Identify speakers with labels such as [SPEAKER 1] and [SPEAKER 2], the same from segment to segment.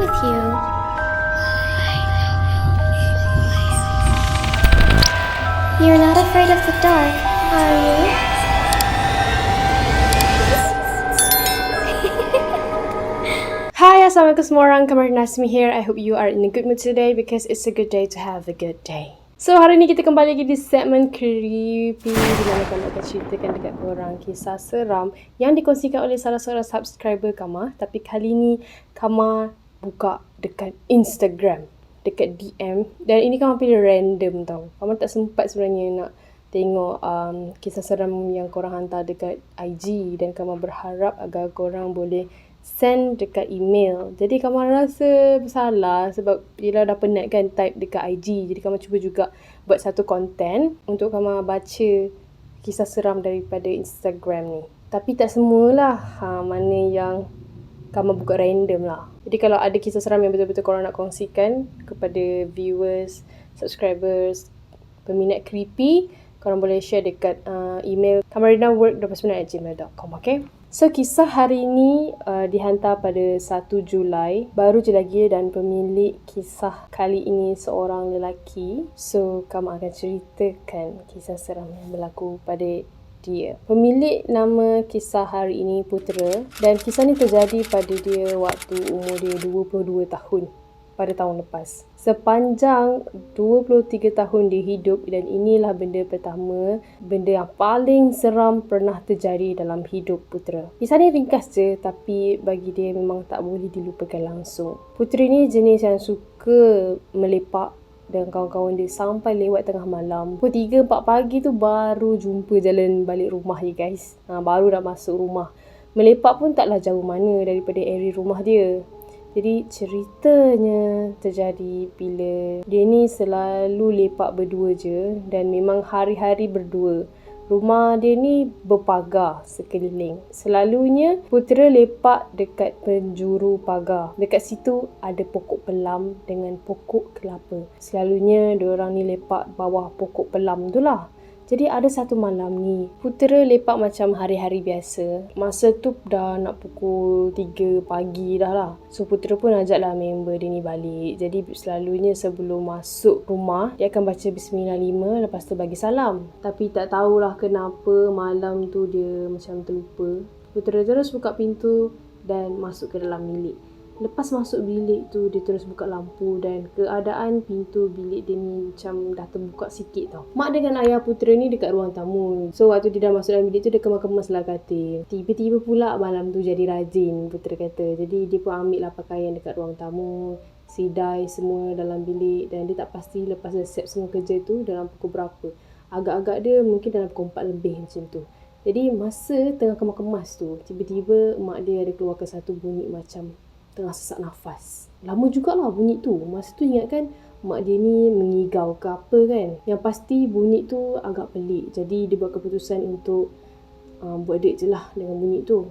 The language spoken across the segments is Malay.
[SPEAKER 1] with you. You're not afraid of the dark, are you?
[SPEAKER 2] Hi, Assalamualaikum semua orang. Kamar Nasmi here. I hope you are in a good mood today because it's a good day to have a good day. So, hari ni kita kembali lagi di segmen Creepy di mana kami akan ceritakan dekat korang kisah seram yang dikongsikan oleh salah seorang subscriber Kama. Tapi kali ni Kama buka dekat Instagram, dekat DM. Dan ini Kama pilih random tau. Kama tak sempat sebenarnya nak tengok kisah seram yang korang hantar dekat IG. Dan Kama berharap agar korang boleh send dekat email. Jadi Kama rasa bersalah sebab bila dah penat kan type dekat IG. Jadi Kama cuba juga buat satu konten untuk Kama baca kisah seram daripada Instagram ni. Tapi tak semualah mana yang Kama buka random lah. Jadi kalau ada kisah seram yang betul-betul korang nak kongsikan kepada viewers, subscribers, peminat creepy, korang boleh share dekat email kamarinawork29@gmail.com, okay? So, kisah hari ini dihantar pada 1 Julai. Baru je lagi dan pemilik kisah kali ini seorang lelaki. So, Kama akan ceritakan kisah seram yang berlaku pada dia. Pemilik nama kisah hari ini Putera. Dan kisah ni terjadi pada dia waktu umur dia 22 tahun. Pada tahun lepas. Sepanjang 23 tahun dia hidup dan inilah benda pertama, benda yang paling seram pernah terjadi dalam hidup Putera. Kisah ni ringkas je tapi bagi dia memang tak boleh dilupakan langsung. Putera ni jenis yang suka melepak dengan kawan-kawan dia sampai lewat tengah malam. Pukul 3-4 pagi tu baru jumpa jalan balik rumah dia guys. Baru dah masuk rumah. Melepak pun taklah jauh mana daripada area rumah dia. Jadi ceritanya terjadi bila dia ni selalu lepak berdua je dan memang hari-hari berdua. Rumah dia ni berpagar sekeliling. Selalunya Putera lepak dekat penjuru pagar. Dekat situ ada pokok pelam dengan pokok kelapa. Selalunya diorang ni lepak bawah pokok pelam tu lah. Jadi ada satu malam ni, Putera lepak macam hari-hari biasa. Masa tu dah nak pukul 3 pagi dah lah. So Putera pun ajaklah member dia ni balik. Jadi selalunya sebelum masuk rumah, dia akan baca Bismillah 5, lepas tu bagi salam. Tapi tak tahulah kenapa malam tu dia macam terlupa. Putera terus buka pintu dan masuk ke dalam bilik. Lepas masuk bilik tu, dia terus buka lampu dan keadaan pintu bilik dia ni macam dah terbuka sikit tau. Mak dengan ayah Putera ni dekat ruang tamu. So, waktu dia dah masuk dalam bilik tu, dia kemas-kemas lah katil. Tiba-tiba pula malam tu jadi rajin, Putera kata. Jadi, dia pun ambil lah pakaian dekat ruang tamu, sidai semua dalam bilik dan dia tak pasti lepas dah siap semua kerja tu dalam pukul berapa. Agak-agak dia mungkin dalam pukul 4 lebih macam tu. Jadi, masa tengah kemas-kemas tu, tiba-tiba mak dia ada keluarkan satu bunyi macam tengah sesak nafas. Lama jugalah bunyi tu. Masa tu ingat kan mak dia ni mengigau ke apa kan. Yang pasti bunyi tu agak pelik. Jadi dia buat keputusan untuk buat date je lah dengan bunyi tu.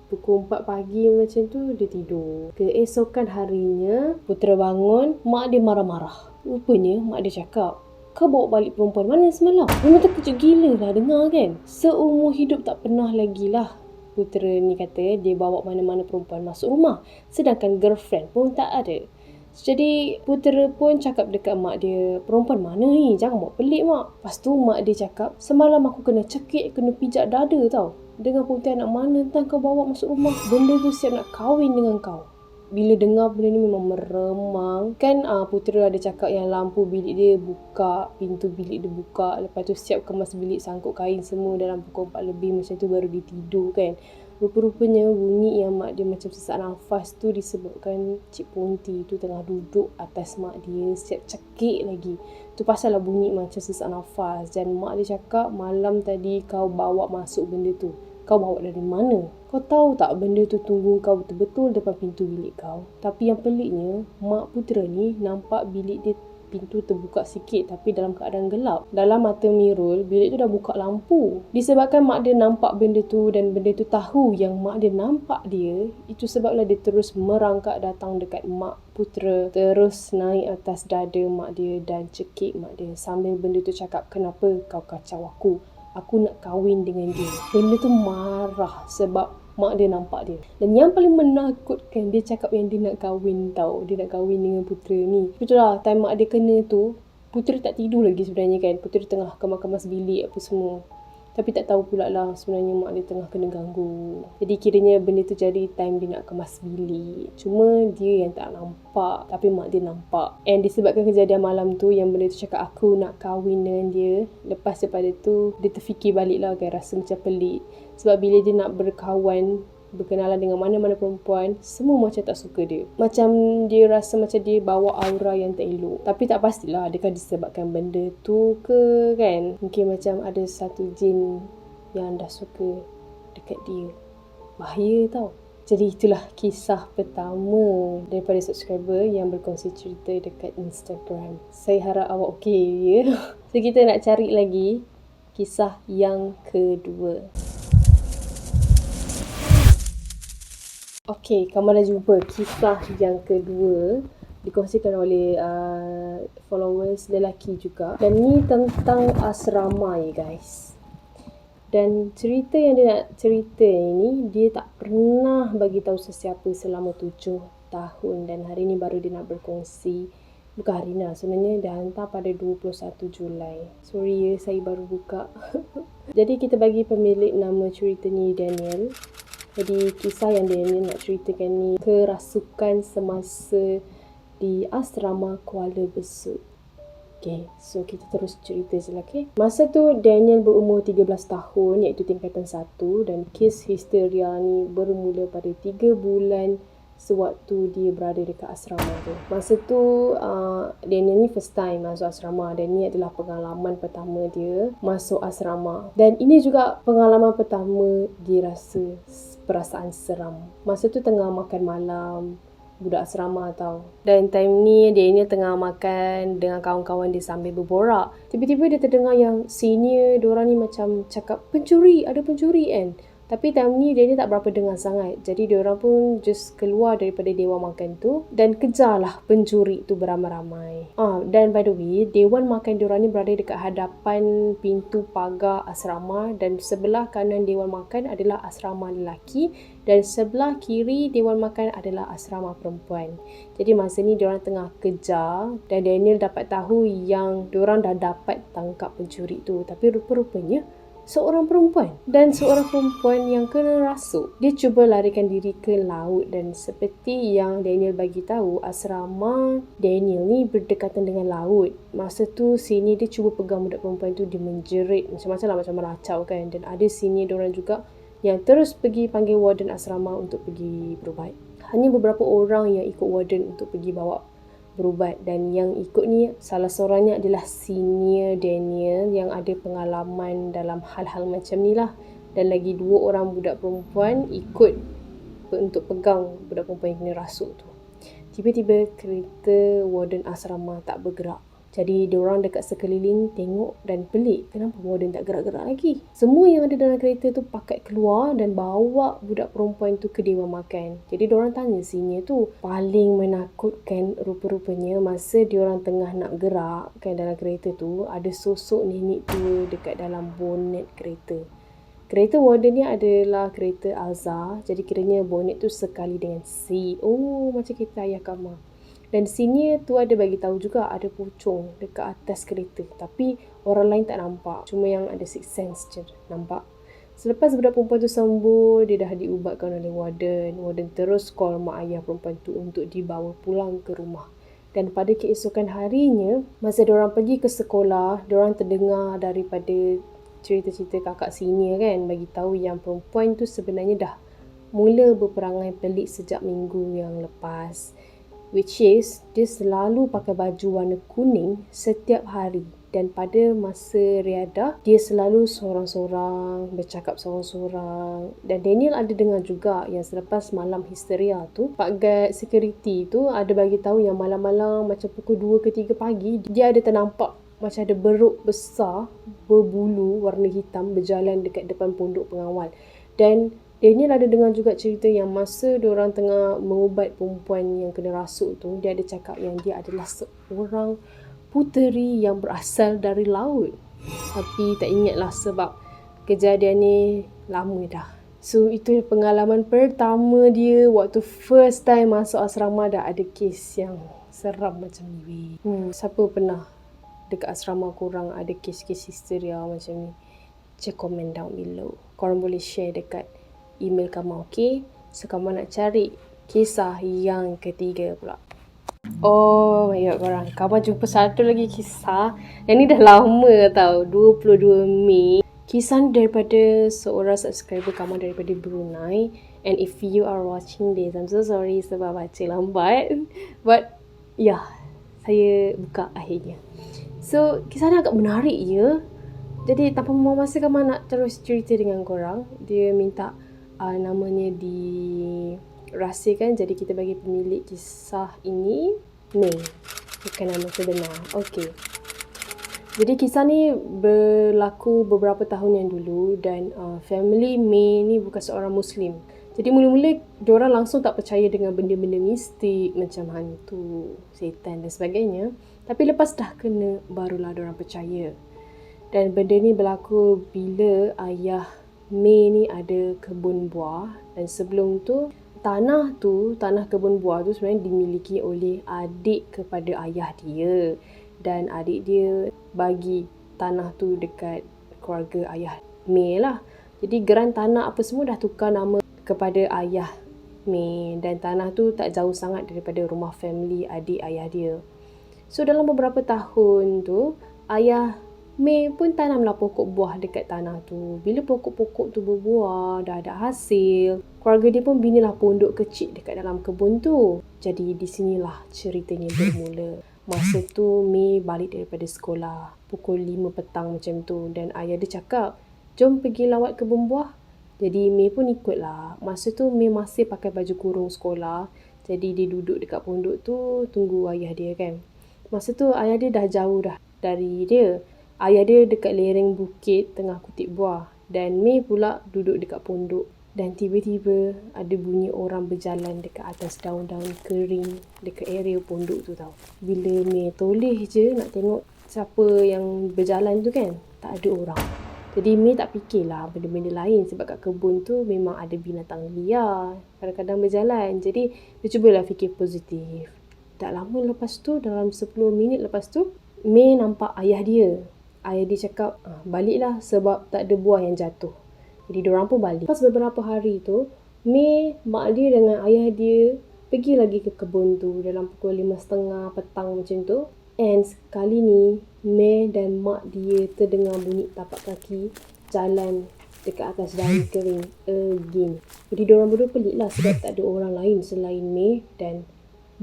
[SPEAKER 2] Pukul 4 pagi macam tu dia tidur. Keesokan harinya Putera bangun, mak dia marah-marah. Rupanya mak dia cakap, "Kau bawa balik perempuan mana semalam?" Memang terkejut gila lah dengar kan. Seumur hidup tak pernah lagi lah Putera ni kata dia bawa mana-mana perempuan masuk rumah. Sedangkan girlfriend pun tak ada. Jadi Putera pun cakap dekat mak dia, "Perempuan mana ni? Jangan buat pelik mak." Lepas tu mak dia cakap, "Semalam aku kena cekik, kena pijak dada tau. Dengan perempuan anak mana entah kau bawa masuk rumah. Benda tu siap nak kahwin dengan kau." Bila dengar benda ni memang meremang. Kan Putera ada cakap yang lampu bilik dia buka, pintu bilik dia buka. Lepas tu siap kemas bilik, sangkut kain semua dalam pukul 4 lebih macam tu baru dia tidur kan. Rupa-rupanya bunyi yang mak dia macam sesak nafas tu disebabkan Cik Ponti tu tengah duduk atas mak dia siap cekik lagi. Tu pasal lah bunyi macam sesak nafas. Dan mak dia cakap malam tadi kau bawa masuk benda tu. Kau bawa dari mana? Kau tahu tak benda tu tunggu kau betul-betul depan pintu bilik kau. Tapi yang peliknya, mak Putera ni nampak bilik dia pintu terbuka sikit tapi dalam keadaan gelap. Dalam mata Mirul, bilik tu dah buka lampu. Disebabkan mak dia nampak benda tu dan benda tu tahu yang mak dia nampak dia, itu sebablah dia terus merangkak datang dekat mak Putera. Terus naik atas dada mak dia dan cekik mak dia. Sambil benda tu cakap, "Kenapa kau kacau aku? Aku nak kahwin dengan dia." Benda tu marah sebab mak dia nampak dia. Dan yang paling menakutkan, dia cakap yang dia nak kahwin tau. Dia nak kahwin dengan putera ni. Betul lah, time mak dia kena tu, putera tak tidur lagi sebenarnya kan. Putera tengah kemas-kemas bilik apa semua. Tapi tak tahu pula lah sebenarnya mak dia tengah kena ganggu. Jadi kiranya benda tu jadi time dia nak kemas bilik. Cuma dia yang tak nampak. Tapi mak dia nampak. And disebabkan kejadian malam tu, yang benda tu cakap aku nak kahwin dengan dia. Lepas daripada tu, dia terfikir balik lah kan. Rasa macam pelik. Sebab bila dia nak berkawan, berkenalan dengan mana-mana perempuan, semua macam tak suka dia. Macam dia rasa macam dia bawa aura yang tak elok. Tapi tak pastilah adakah disebabkan benda tu ke kan. Mungkin macam ada satu jin yang dah suka dekat dia. Bahaya tau. Jadi itulah kisah pertama daripada subscriber yang berkongsi cerita dekat Instagram. Saya harap awak okey ya. So kita nak cari lagi kisah yang kedua. Okey, kamu dah jumpa kisah yang kedua dikongsikan oleh followers lelaki juga. Dan ni tentang asrama ya guys. Dan cerita yang dia nak cerita ini, dia tak pernah bagi tahu sesiapa selama 7 tahun. Dan hari ni baru dia nak berkongsi. Bukan hari ni lah, sebenarnya dah hantar pada 21 Julai. Sorry ya, saya baru buka. Jadi kita bagi pemilik nama cerita ni Daniel. Jadi kisah yang Daniel nak ceritakan ni kerasukan semasa di asrama Kuala Besut. Okay, so kita terus cerita je lah, okay. Masa tu Daniel berumur 13 tahun iaitu tingkatan 1 dan kes histeria ni bermula pada 3 bulan sewaktu dia berada dekat asrama tu. Masa tu Daniel ni first time masuk asrama dan ni adalah pengalaman pertama dia masuk asrama. Dan ini juga pengalaman pertama dia rasa perasaan seram. Masa tu tengah makan malam, budak asrama tau. Dan time ni Daniel tengah makan dengan kawan-kawan dia sambil berborak. Tiba-tiba dia terdengar yang senior diorang ni macam cakap pencuri, ada pencuri kan. Tapi time ni Daniel tak berapa dengar sangat. Jadi diorang pun just keluar daripada dewan makan tu dan kejarlah pencuri tu beramai-ramai. Dan by the way, dewan makan diorang ni berada dekat hadapan pintu pagar asrama dan sebelah kanan dewan makan adalah asrama lelaki dan sebelah kiri dewan makan adalah asrama perempuan. Jadi masa ni diorang tengah kejar dan Daniel dapat tahu yang diorang dah dapat tangkap pencuri tu. Tapi rupa-rupanya seorang perempuan dan seorang perempuan yang kena rasuk. Dia cuba larikan diri ke laut dan seperti yang Daniel bagi tahu, asrama Daniel ni berdekatan dengan laut. Masa tu senior dia cuba pegang budak perempuan tu, dia menjerit macam-macam lah, macam meracau kan. Dan ada senior diorang juga yang terus pergi panggil warden asrama untuk pergi berubat. Hanya beberapa orang yang ikut warden untuk pergi bawa berubat dan yang ikut ni salah seorangnya adalah senior Daniel yang ada pengalaman dalam hal-hal macam ni lah, dan lagi 2 orang budak perempuan ikut untuk pegang budak perempuan yang kena rasuk tu. Tiba-tiba kereta warden asrama tak bergerak. Jadi diorang dekat sekeliling tengok dan pelik, kenapa warden tak gerak-gerak lagi. Semua yang ada dalam kereta tu pakat keluar dan bawa budak perempuan tu ke dewan makan. Jadi diorang tanya senior tu. Paling menakutkan rupa-rupanya masa diorang tengah nak gerak kan dalam kereta tu, ada sosok nenek tua dekat dalam bonet kereta. Kereta warden ni adalah kereta Alza. Jadi kiranya bonet tu sekali dengan seat. Oh, macam kereta ayah Kamar. Dan senior tu ada bagi tahu juga ada pocong dekat atas kereta. Tapi orang lain tak nampak. Cuma yang ada sixth sense je nampak. Selepas budak perempuan tu sembuh, dia dah diubatkan oleh warden. Warden terus call mak ayah perempuan tu untuk dibawa pulang ke rumah. Dan pada keesokan harinya, masa diorang pergi ke sekolah, diorang terdengar daripada cerita-cerita kakak senior kan, bagi tahu yang perempuan tu sebenarnya dah mula berperangai pelik sejak minggu yang lepas. Which is, dia selalu pakai baju warna kuning setiap hari. Dan pada masa riadah, dia selalu sorang-sorang, bercakap sorang-sorang. Dan Daniel ada dengar juga yang selepas malam histeria tu, Pak Guard security tu ada bagi tahu yang malam-malam macam pukul 2 ke 3 pagi, dia ada ternampak macam ada beruk besar berbulu warna hitam berjalan dekat depan pondok pengawal. Dan Daniel ada dengar juga cerita yang masa diorang tengah mengubat perempuan yang kena rasuk tu, dia ada cakap yang dia adalah seorang puteri yang berasal dari laut. Tapi tak ingatlah sebab kejadian ni lama dah. So itu pengalaman pertama dia waktu first time masuk asrama dah ada kes yang seram macam ni. Siapa pernah dekat asrama korang ada kes-kes histeria macam ni? Check comment down below. Korang boleh share dekat email Kamal, okay? So Kamal nak cari kisah yang ketiga pula. Oh my god korang, Kamal jumpa satu lagi kisah. Yang ni dah lama tau, 22 Mei. Kisah ni daripada seorang subscriber Kamal daripada Brunei. And if you are watching this, I'm so sorry sebab baca lambat. But yeah, saya buka akhirnya. So kisah ni agak menarik je. Jadi tanpa membuang masa, Kamal nak terus cerita dengan korang. Dia minta namanya dirahsiakan. Jadi kita bagi pemilik kisah ini Mei, bukan nama sebenar. Okay. Jadi kisah ni berlaku beberapa tahun yang dulu dan family Mei ni bukan seorang Muslim. Jadi mula-mula diorang langsung tak percaya dengan benda-benda mistik macam hantu, setan dan sebagainya. Tapi lepas dah kena barulah diorang percaya. Dan benda ni berlaku bila ayah Mei ni ada kebun buah dan sebelum tu tanah kebun buah tu sebenarnya dimiliki oleh adik kepada ayah dia. Dan adik dia bagi tanah tu dekat keluarga ayah Mei lah. Jadi geran tanah apa semua dah tukar nama kepada ayah Mei. Dan tanah tu tak jauh sangat daripada rumah family adik ayah dia. So dalam beberapa tahun tu, ayah Mei pun tanamlah pokok buah dekat tanah tu. Bila pokok-pokok tu berbuah, dah ada hasil, keluarga dia pun binalah pondok kecil dekat dalam kebun tu. Jadi di sinilah ceritanya bermula. Masa tu Mei balik daripada sekolah pukul 5 petang macam tu dan ayah dia cakap, jom pergi lawat kebun buah. Jadi Mei pun ikutlah. Masa tu Mei masih pakai baju kurung sekolah. Jadi dia duduk dekat pondok tu tunggu ayah dia kan. Masa tu ayah dia dah jauh dah dari dia. Ayah dia dekat lereng bukit tengah kutip buah dan Mei pula duduk dekat pondok. Dan tiba-tiba ada bunyi orang berjalan dekat atas daun-daun kering dekat area pondok tu tau. Bila Mei toleh je nak tengok siapa yang berjalan tu kan, tak ada orang. Jadi Mei tak fikirlah benda-benda lain sebab kat kebun tu memang ada binatang liar kadang-kadang berjalan. Jadi dia cubalah fikir positif. Tak lama lepas tu, dalam 10 minit lepas tu, Mei nampak ayah dia. Ayah dia cakap, baliklah sebab tak ada buah yang jatuh. Jadi diorang pun balik. Lepas beberapa hari tu, Mei, mak dia dengan ayah dia pergi lagi ke kebun tu dalam pukul 5.30 petang macam tu. And kali ni, Mei dan mak dia terdengar bunyi tapak kaki jalan dekat atas daun kering again. Jadi diorang berdua pelik lah sebab tak ada orang lain selain Mei dan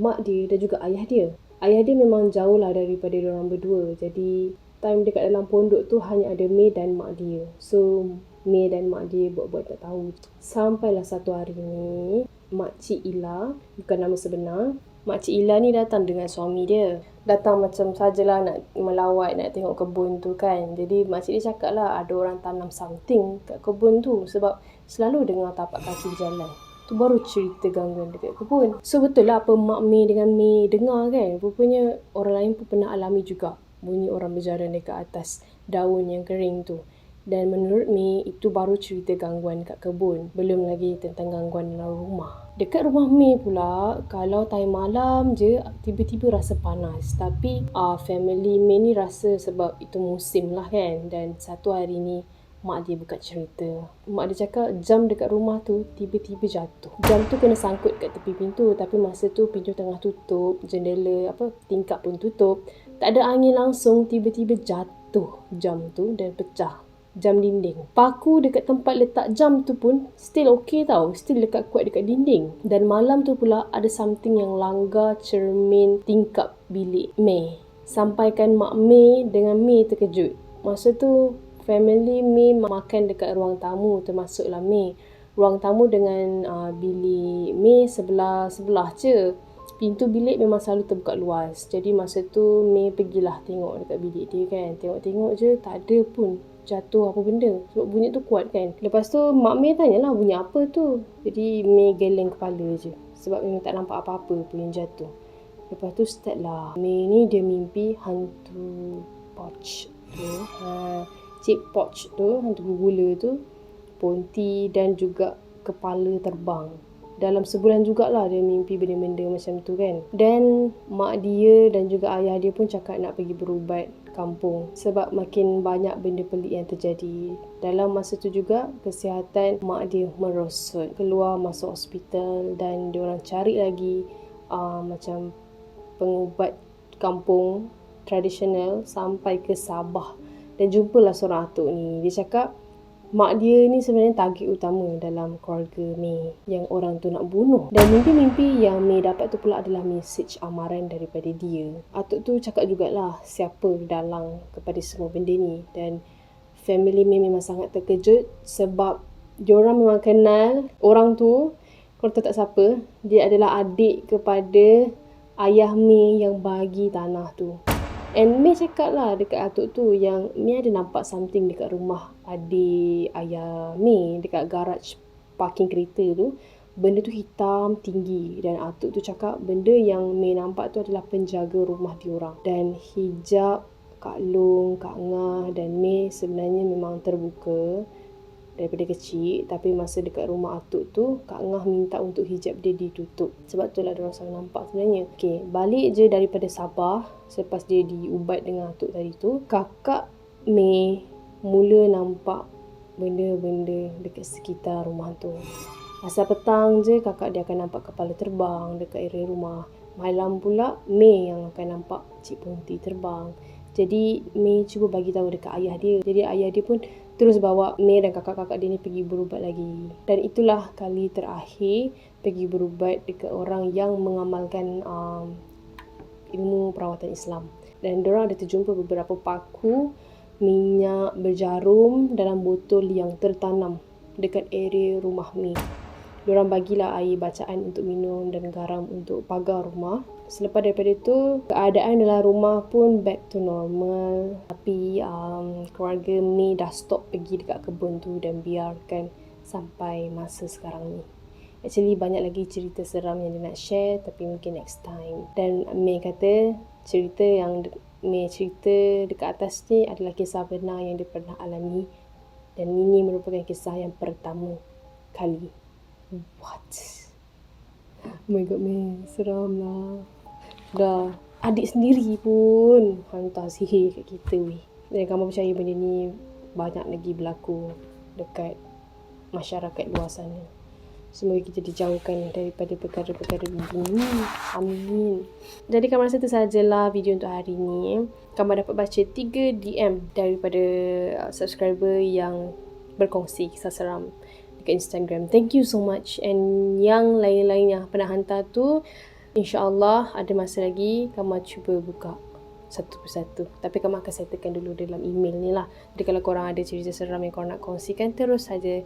[SPEAKER 2] mak dia dan juga ayah dia. Ayah dia memang jauh lah daripada diorang berdua. Jadi time dekat dalam pondok tu hanya ada Mei dan mak dia. So Mei dan mak dia buat-buat tak tahu. Sampailah satu hari ni, Makcik Ila, bukan nama sebenar, Makcik Ila ni datang dengan suami dia. Datang macam sajalah nak melawat, nak tengok kebun tu kan. Jadi makcik dia cakap lah ada orang tanam something kat kebun tu sebab selalu dengar tapak kaki jalan. Tu baru cerita gangguan dekat kebun. So betul lah apa Mak Mei dengan Mei dengar kan. Rupanya orang lain pun pernah alami juga bunyi orang berjalan dekat atas daun yang kering tu. Dan menurut Mei, itu baru cerita gangguan kat kebun. Belum lagi tentang gangguan dalam rumah. Dekat rumah Mei pula, kalau time malam je, tiba-tiba rasa panas. Tapi family Mei ni rasa sebab itu musim lah kan. Dan satu hari ni, mak dia buka cerita. Mak dia cakap jam dekat rumah tu tiba-tiba jatuh. Jam tu kena sangkut kat tepi pintu. Tapi masa tu pintu tengah tutup, jendela tingkap pun tutup. Tak ada angin langsung, tiba-tiba jatuh jam tu dan pecah. Jam dinding. Paku dekat tempat letak jam tu pun still okay tau. Still lekat kuat dekat dinding. Dan malam tu pula ada something yang langgar cermin tingkap bilik Mei. Sampaikan Mak Mei dengan Mei terkejut. Masa tu family Mei makan dekat ruang tamu termasuklah Mei. Ruang tamu dengan bilik Mei sebelah je. Pintu bilik memang selalu terbuka luas. Jadi masa tu Mei pergilah tengok dekat bilik dia kan. Tengok-tengok je tak ada pun jatuh apa benda. Sebab bunyi tu kuat kan. Lepas tu Mak Mei tanyalah bunyi apa tu. Jadi Mei geleng kepala je. Sebab memang tak nampak apa-apa pun yang jatuh. Lepas tu start lah. Mei ni dia mimpi hantu Poch tu. Cik Poch tu, hantu bergula tu. ponti dan juga kepala terbang. Dalam sebulan jugalah dia mimpi benda-benda macam tu kan. Dan mak dia dan juga ayah dia pun cakap nak pergi berubat kampung sebab makin banyak benda pelik yang terjadi. Dalam masa tu juga kesihatan mak dia merosot, keluar masuk hospital dan diorang cari lagi macam pengubat kampung tradisional sampai ke Sabah. Dan jumpalah seorang atuk ni. Dia cakap mak dia ni sebenarnya target utama dalam keluarga May yang orang tu nak bunuh. Dan mimpi-mimpi yang May dapat tu pula adalah mesej amaran daripada dia. Atuk tu cakap jugalah siapa dalang kepada semua benda ni. Dan family May memang sangat terkejut sebab diorang memang kenal orang tu. Kalau tak siapa, dia adalah adik kepada ayah May yang bagi tanah tu. And May cakap lah dekat atuk tu yang May ada nampak something dekat rumah adik ayah May, dekat garaj parking kereta tu. Benda tu hitam tinggi dan atuk tu cakap benda yang May nampak tu adalah penjaga rumah diorang. Dan hijab Kak Long, Kak Ngah dan May sebenarnya memang terbuka daripada kecil, tapi masa dekat rumah atuk tu Kak Ngah minta untuk hijab dia ditutup. Sebab tu lah diorang selalu nampak sebenarnya. Okay, balik je daripada Sabah selepas dia diubat dengan atuk tadi tu, kakak May mula nampak benda-benda dekat sekitar rumah tu. Asal petang je kakak dia akan nampak kepala terbang dekat area rumah. Malam pula May yang akan nampak Cik Ponti terbang. Jadi May cuba bagi tahu dekat ayah dia. Jadi ayah dia pun terus bawa May dan kakak-kakak dia ni pergi berubat lagi. Dan itulah kali terakhir pergi berubat dekat orang yang mengamalkan ilmu perawatan Islam. Dan diorang ada terjumpa beberapa paku minyak berjarum dalam botol yang tertanam dekat area rumah May. Diorang bagilah air bacaan untuk minum dan garam untuk pagar rumah. Selepas daripada itu, keadaan dalam rumah pun back to normal. Tapi keluarga May dah stop pergi dekat kebun tu dan biarkan sampai masa sekarang ni. Actually banyak lagi cerita seram yang dia nak share, tapi mungkin next time. Dan May kata cerita yang May cerita dekat atas ni adalah kisah benar yang dia pernah alami. Dan ini merupakan kisah yang pertama kali. What? Oh my god, May, seram lah. Dah adik sendiri pun hantar sihir kat kita weh. Dan kamu percaya benda ni banyak lagi berlaku dekat masyarakat luar sana. Semoga kita dijauhkan daripada perkara-perkara begini. Amin. Jadi kamu rasa itu sahajalah video untuk hari ni. Kamu dapat baca 3 DM daripada subscriber yang berkongsi kisah seram dekat Instagram. Thank you so much. And yang lain-lain yang pernah hantar tu, InsyaAllah ada masa lagi kamu cuba buka satu persatu. Tapi kamu akan settlekan dulu dalam email ni lah. Jadi kalau korang ada cerita seram yang korang nak kongsikan, terus saja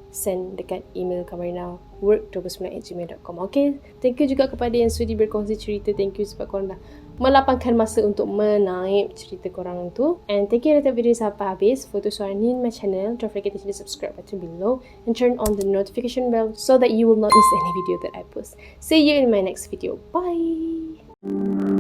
[SPEAKER 2] send dekat email Kamarina work29@gmail.com. Okay, thank you juga kepada yang sudi berkongsi cerita. Thank you sebab korang dah melapangkan masa untuk menaip cerita korang tu. And thank you yang nonton video sampai habis. For those who are new in my channel, don't forget to hit the subscribe button below and turn on the notification bell so that you will not miss any video that I post. See you in my next video. Bye!